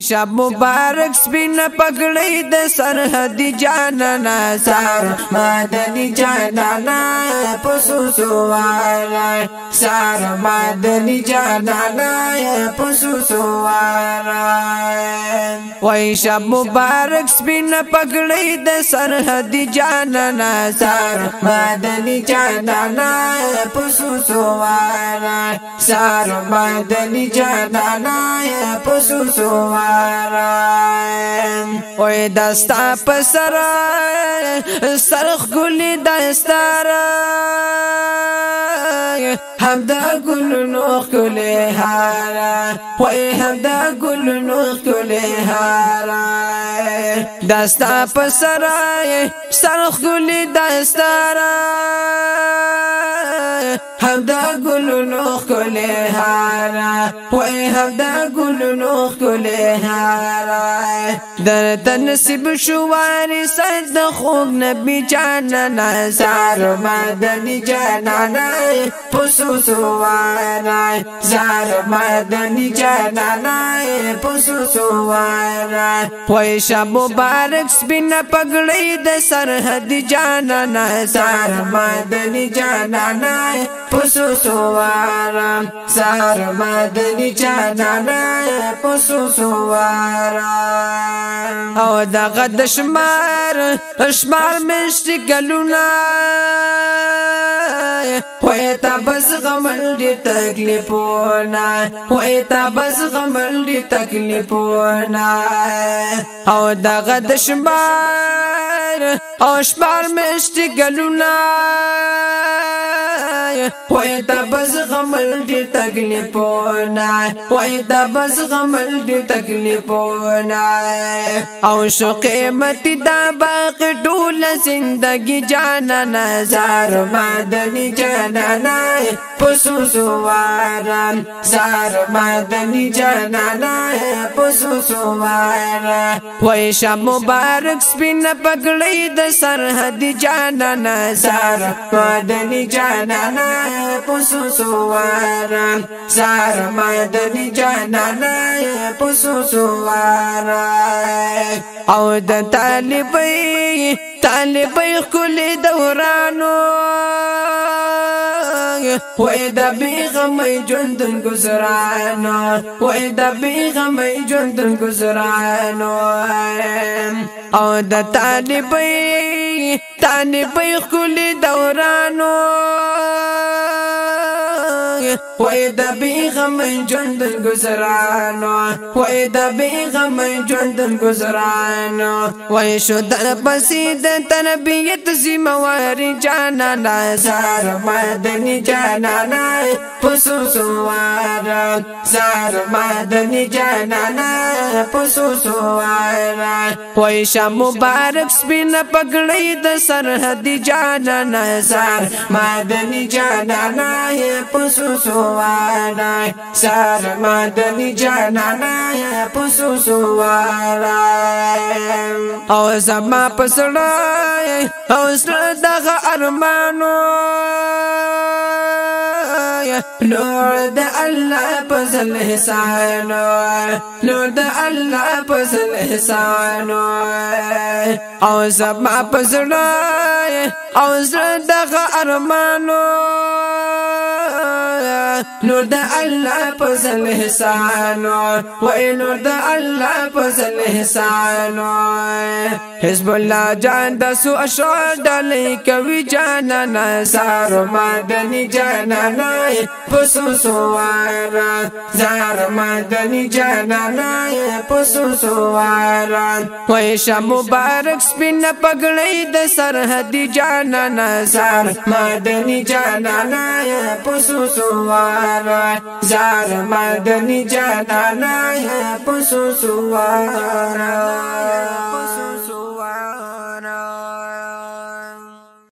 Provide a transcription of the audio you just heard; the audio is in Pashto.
شب مبارک سپین پګړی د سرحدي جانانا سار مدني جانانا پسو سوارا سار مدني جانانا پسو سوارا وای شب مبارک سپین پګړی د سرحدي جانانا سار مدني جانانا پسو سوارا سار مدني جانانا پسو سوارا وای دستا پسرا سرخ ګلی دستارا هم دا ګل نو کله هارا وای هم دا ګل نو کله هارا دستا پسرا سرخ ګلی دستارا هم دا ګل نو کله هارا وای هم دا ګل نو کله هارا در نصیب شواری سید خوب نبی جانانا زار مدنی جانانا پسو سوارا زار مدنی جانانا پسو سوارا وای شب مبارک سپین پګړی د سرحدي جانانا زار مدنی جانانا پسو سوارا زار مدنی جانانا پسو سوارا او دغه د شمار مشت ګلونا وای تا بس غمل دی تکلیفونا وای تا بس غمل دی تکلیفونا او دغه د شمار مشت ګلونا وای تا بس غمل دی تکلیفونا وای تا بس غمل دی تکلیفونا او شو قیمت دا باقی ټول زندگی جانانا زار مدنی جانانا پسو سوارا زار مدنی جانانا پسو سوارا وای شب مبارک سپین پګړی د سرحدي جانانا زار مدنی جانانا پسو سوارا زار مدنی جانانا پسو سوارا او د طالبای کلی دورانو وای د بیغمې ژوندون گزارانو وای د بیغمې ژوندون گزارانو او د طالبای کلی دورانو وای د بیغمې ژوندون گزارانو وای د بیغمې ژوندون گزارانو وای شو در پسې د تربیت زمواري جانانا زار مدني جانانا پسو سوارا زار مدني جانانا پسو سوارا وای شب مبارک سپین پګړی د سرحدي جانانا زار مدني جانانا پسو سوارا زار مدني جانانا پسو سوارا او زما پسړای او سره دغه ارمانو نور د الله پسل حسانو نور د الله پسل حسانو او زما پسړای او سره دغه ارمانو نور د الله پسل حسانو وای نور د الله پسل حسانو حزب الله جان دسو اشعار ډلې کوي جانانا زار مدني جانانا پسو سوارا زار مدني جانانا پسو سوارا وای شب مبارک سپین پګړی د سرحدي جانانا زار مدني جانانا پسو سوارا زار مدني جانانا پسو سوارا